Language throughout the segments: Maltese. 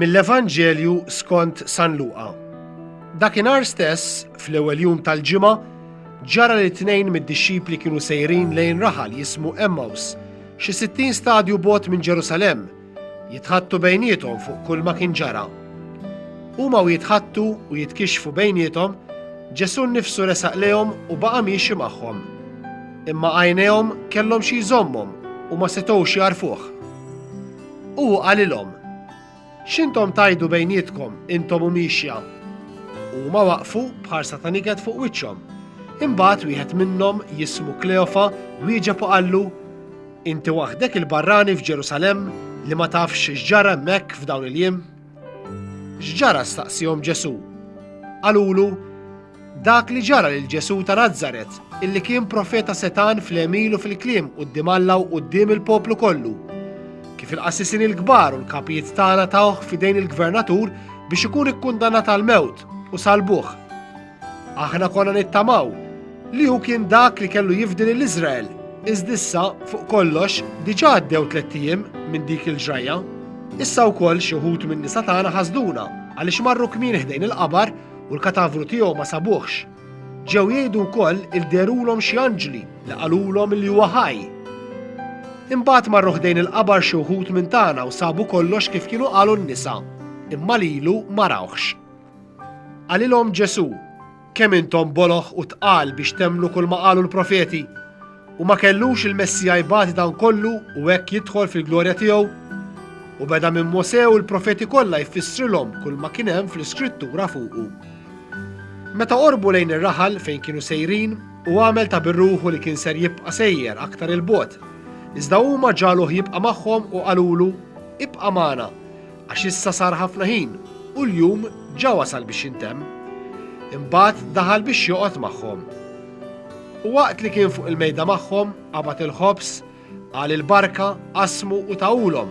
Mill-Evanġelju skont San Luqa. Dakinhar stess, fl-ewwel jum tal-ġimgħa, ġara li tnejn mid-dixxipli kienu sejrin lejn raħal jismu Emmaus, xi 60 stadju bogħod minn Ġerusalemm, jitħattu bejniethom fuq kull ma kien ġara. Huma u jitħattu u jitkixfu bejniethom, Ġesu nnifsu resaq lejhom u baqa' miexi magħhom. Imma għajnejhom kellhom xi jżommhom u ma setgħux jarfuh. U qalilhom: "X'intom tajdu bejnietkom intom u mixja?" Huma waqfu bħarsa ta' niket fuq wiċċhom. Imbagħad wieħed minnhom jismu Kleofa wieġeb u qallu: "Inti waħdek il-barrani f'Ġerusalemm li ma tafx x'ġara hemmhekk f'dawn il-jiem?" X'ġara staqsihom Ġesu. Qalulu: "Dak li ġara lil Ġesu ta' Nażaret, illi kien profeta setan fl-Emil u fil-kliem quddiem Alla u quddiem il-poplu kollu. Kif il-qassisin il-kbar u l-kapijiet tagħna tawh f'idejn il-gvernatur biex ikun ikkundannat għal mewt u salbuh. Aħna konna nittamaw li hu kien dak li kellu jifdil l-Iżrael, iżda issa fuq kollox diġà għaddew 3 ijiem minn dik il-ġrajja. Issa wkoll xi wħud minn nisa tagħna ħasduna għaliex marru kmien ħdejn il-qabar u l-katavru tiegħu ma sabuhx. Ġew jgħidu wkoll ilderulhom xi anġli li qalulhom li huwa ħaj. Imbagħad marru ħdejn il-qabar xi wħud minn tagħna u sabu kollox kif kienu qalu n-nisa, imma lilu ma rawhx." Qalilhom Ġesu: "Kemm intom boloħ u tqal biex temmnu kull ma qalu l-profeti, u ma kellux il-Messija jbagħti dan kollu u hekk jidħol fil-glorja tiegħu?" U beda minn Mosè u l-profeti kollha jfissrilhom kull ma kien hemm fl-Iskrittura fuqu. Meta qorbu lejn ir-raħal fejn kienu sejrin u għamel ta' birruħu li kien ser jibqa' sejjer aktar il-bogħod. Iżda huma ġaluh jibqa' magħhom u qalulu: "Ibqa' magħna, għax issa sar ħafna ħin u l-jum ġa wasal biex jintemm." Imbagħad daħal biex joqgħod magħhom. U waqt li kien fuq il-mejda magħhom qabad il-ħobs, qal il-barka, qasmu u tawulhom.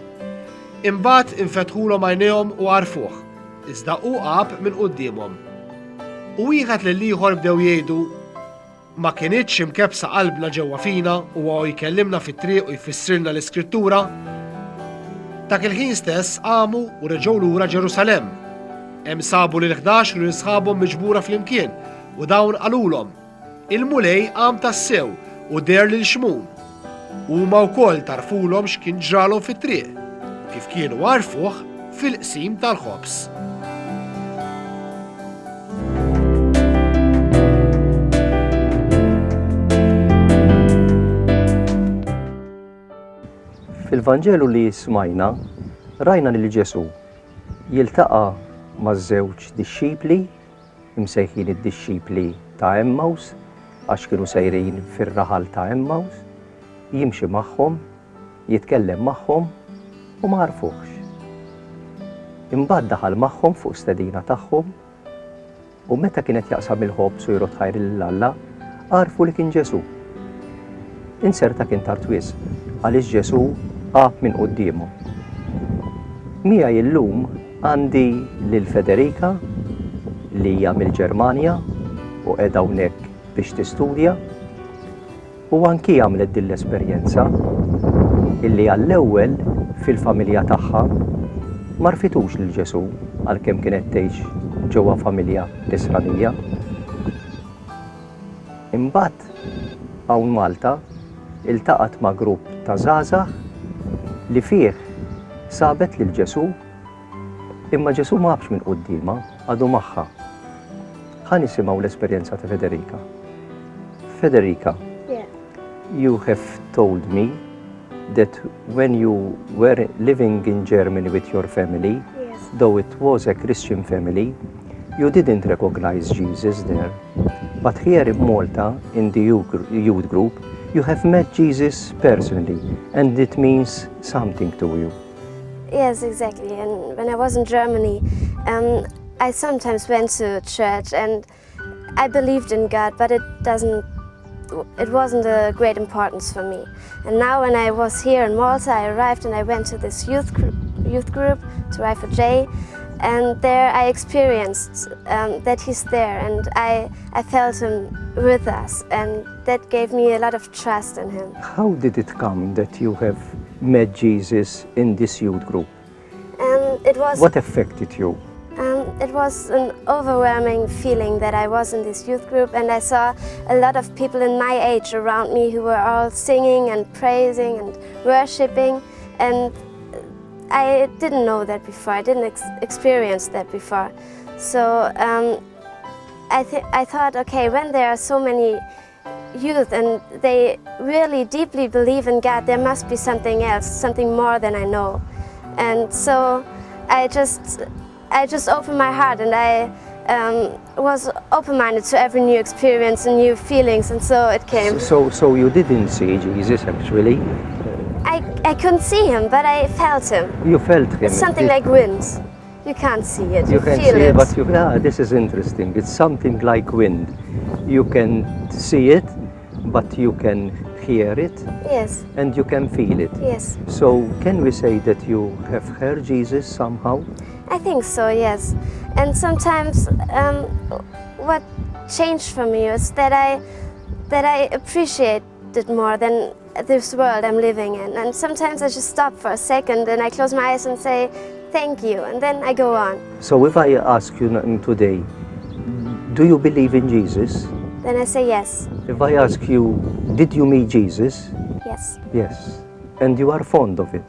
Imbagħad infetħulhom għajnejhom u għarfuh, iżda hu qab minn qudiemhom. U wieħed lil ieħor bdew jgħidu: "Ma kienitx imkebsa qalbna ġewwa fina u huwa jkellimna fit-triq u jfissrilna l-Iskrittura?" Dak il-ħin stess qamu u reġgħu lura Ġerusalemm. Hemm sabu lil 11 u sħabhom miġbura flimkien u dawn qalulhom: "Il-mulej qam tassew u der lil xmun." Huma wkoll tarfulhom x'kien ġralhom fit-triq, kif kienu għarfuh fil-qsim tal-ħobs. Fil-Vanġelu li smajna, rajna li Ġesu jiltaqa' maż-żewġ dixxipli, imsejħin id-dixxipli ta' Emmaus, għax kienu sejrin fir-raħal ta' Emmaus, jimxi magħhom, jitkellem magħhom u ma għarfuhx. Imbagħad daħal magħhom fuq stedina tagħhom u meta kienet jaqsam il-ħobs u jrod ħajr lill-Alla, għarfu li kien Ġesu. Inserta kien tard wisq għaliex Ġesu qab minn qudiemhom. Miegħi llum għandi lil Federica li hija mill-Ġermanja u qiegħda hawnhekk biex tistudja u anki għamlet din l-esperjenza illi għall-ewwel fil-familja tagħha ma rfitux lil Ġesu għalkemm kienet tgħix ġewwa familja Nisranija. Imbagħad hawn Malta iltaqat ma' grupp ta' żgħażagħ li fih sabet lil Ġesu, imma Ġesu ma għabx minn qudiemha, għadu magħha. Ħa nisimgħu l-esperjenza ta' Federica. Federica, Yeah. you have told me that when you were living in Germany with your family, Yes. though it was a Christian family, you didn't recognize Jesus there. But here in Malta, in the youth group, you have met Jesus personally, and it means something to you. Yes, exactly. And when I was in Germany, I sometimes went to church and I believed in God, but it wasn't a great importance for me. And now when I was here in Malta, I arrived and I went to this youth group to Y4J, and there I experienced that He's there, and I felt Him with us, and that gave me a lot of trust in Him. How did it come that you have met Jesus in this youth group? In it was What affected you? It was an overwhelming feeling that I was in this youth group, and I saw a lot of people in my age around me who were all singing and praising and worshiping, and I didn't know that before. I didn't experience that before. So I thought, okay, when there are so many youth and they really deeply believe in God, there must be something else, something more than I know. And so I just opened my heart, and I was open-minded to every new experience and new feelings, and so it came. So you didn't see Jesus actually? I couldn't see him, but I felt him. You felt him? It's something like wind. You can't see it, You can feel see it. but this is interesting. It's something like wind. You can see it, but you can hear it, Yes, and you can feel it. yes. So can we say that you have heard Jesus somehow? I think so, yes. And sometimes what changed for me was that I appreciate it more than this world I'm living in. And sometimes I just stop for a second and I close my eyes and say, thank you, and then I go on. So if I ask you today, do you believe in Jesus? Then I say yes, If I ask you, did you meet Jesus? yes, Yes. And you are fond of it.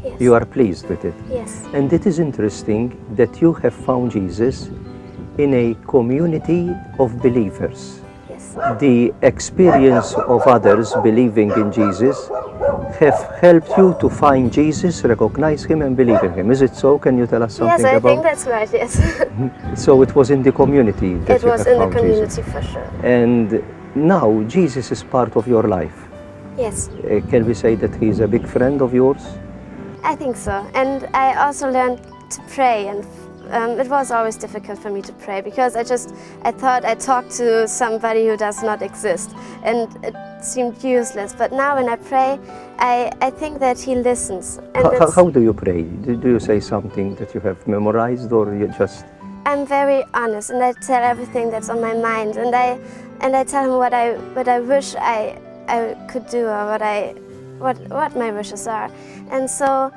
yes, You are pleased with it. yes, And it is interesting that you have found Jesus in a community of believers. yes. The experience of others believing in Jesus have helped you to find Jesus, recognize him and believe in him. Is it so? Can you tell us Yes, something I about think that's right, yes. So it was in the community that It you was have in the found Jesus. community for sure. And now Jesus is part of your life. Yes, Can we say that he's a big friend of yours? I think so. And I also learned to pray, and it was always difficult for me to pray because I thought I talked to somebody who does not exist, and it seemed useless. But now when I pray, I think that he listens. And How do you pray? Do you say something that you have memorized, or you just... I'm very honest, and I tell everything that's on my mind, and I tell him what I wish I could do, or what my wishes are. And so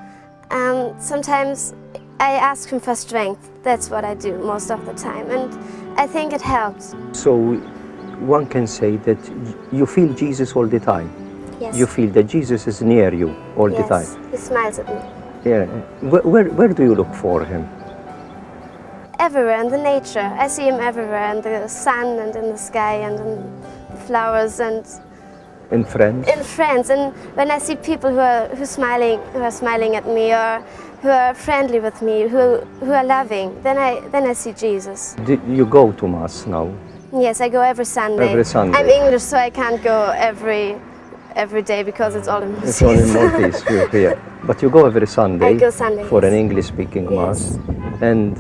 sometimes I ask him for strength. That's what I do most of the time, and I think it helps. So one can say that you feel Jesus all the time. Yes. You feel that Jesus is near you all the time. Yes, he smiles at me. Yeah. Where do you look for him? Everywhere in the nature. I see him everywhere, in the sun and in the sky and in the flowers and In friends? in friends. And when I see people who are smiling at me, or who are friendly with me, who are loving, then I see Jesus. You go to Mass now? Yes, I go every Sunday. Every Sunday. I'm English, so I can't go every day because it's all in It's all in Maltese, we're here. But you go every Sunday, I go Sunday, for yes. an English-speaking Yes. Mass. And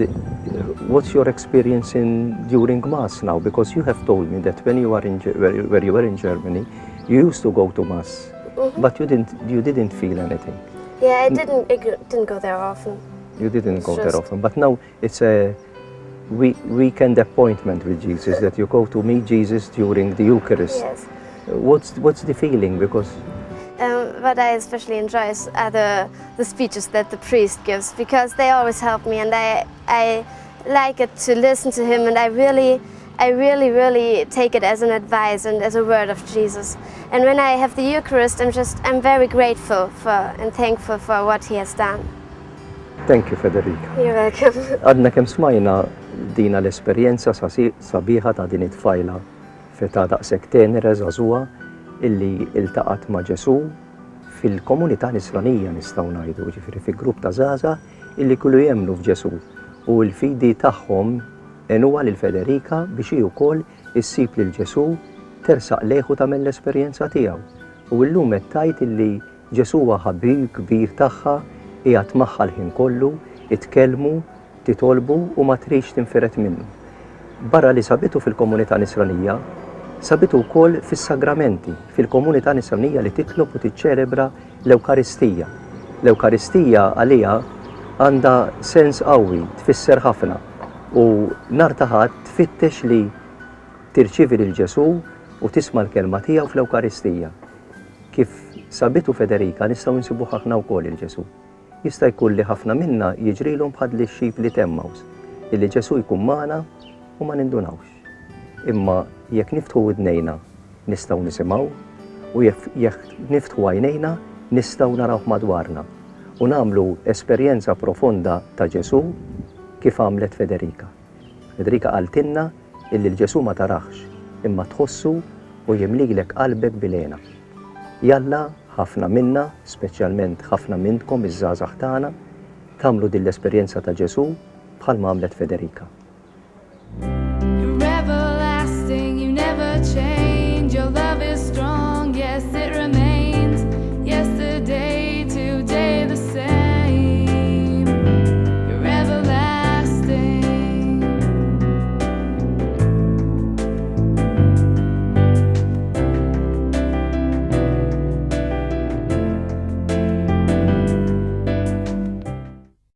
what's your experience during Mass now? Because you have told me that when you were where you were in Germany, you used to go to Mass, but you didn't feel anything. Yeah, I didn't go there often. You didn't go there Just- often. But now it's a weekend appointment with Jesus, that you go to meet Jesus during the Eucharist. Yes. What's the feeling? Because What I especially enjoy are the speeches that the priest gives, because they always help me, and I like it to listen to him, and I really take it as an advice and as a word of Jesus. And when I have the Eucharist, I'm very grateful for and thankful for what he has done. thank you, Federica. You're welcome. Għadna kemm smajna dina l-esperjenza sabiħa ta' din it-tfajla feta daqshekk tenera żagħżugħa illi iltaqat ma' Ġesu fil-komunità nisranija nistgħu ngħidu, ġifieri fi grupp ta' żgħażagħ illi kullu jemmnu f'Ġesu. U l-fidi tagħhom għenuha lil Federica biex hi wkoll issib lil Ġesu tersaq leħu tagħmel l-esperjenza tiegħu. U llum qed tgħid illi Ġesu huwa ħabib kbir tagħha, qiegħed magħha l-ħin kollu, itkellmu, titolbu u ma trix tinferet minnu. Barra li sabitu fil-komunità nisranija, sabitu wkoll fis-sagramenti, fil-komunità nisranija li titlob u tiċċelebra l-Ewkaristija. L-Ewkaristija għaliha għandha sens qawwi, tfisser ħafna u nhar ta' Ħadd tfittex li tirċievi lil Ġesu u tisma' l-kelma tiegħu fl-Ewkaristija. Kif sabitu Federica nistgħu nsibu ħafna wkoll il-Ġesu. jista' jkun li ħafna minna jiġrilhom bħal li xip li temmaws, illi Ġesu jkun magħna u ma nindunawx. Imma jekk niftħu widnejna nistgħu nisimgħu u jekk niftħu għajnejna nistgħu narawh madwarna u nagħmlu esperjenza profonda ta' Ġesu kif għamlet Federica. Federica qaltilna illi l-Ġesu ma taraħx imma tħossu u jimlilek qalbek bil-għena. Jalla ħafna minna, speċjalment ħafna minnkom iż-żgħażagħ tagħna, tagħmlu din l-esperjenza ta' Ġesu bħalma għamlet Federica. You're everlasting, you never change.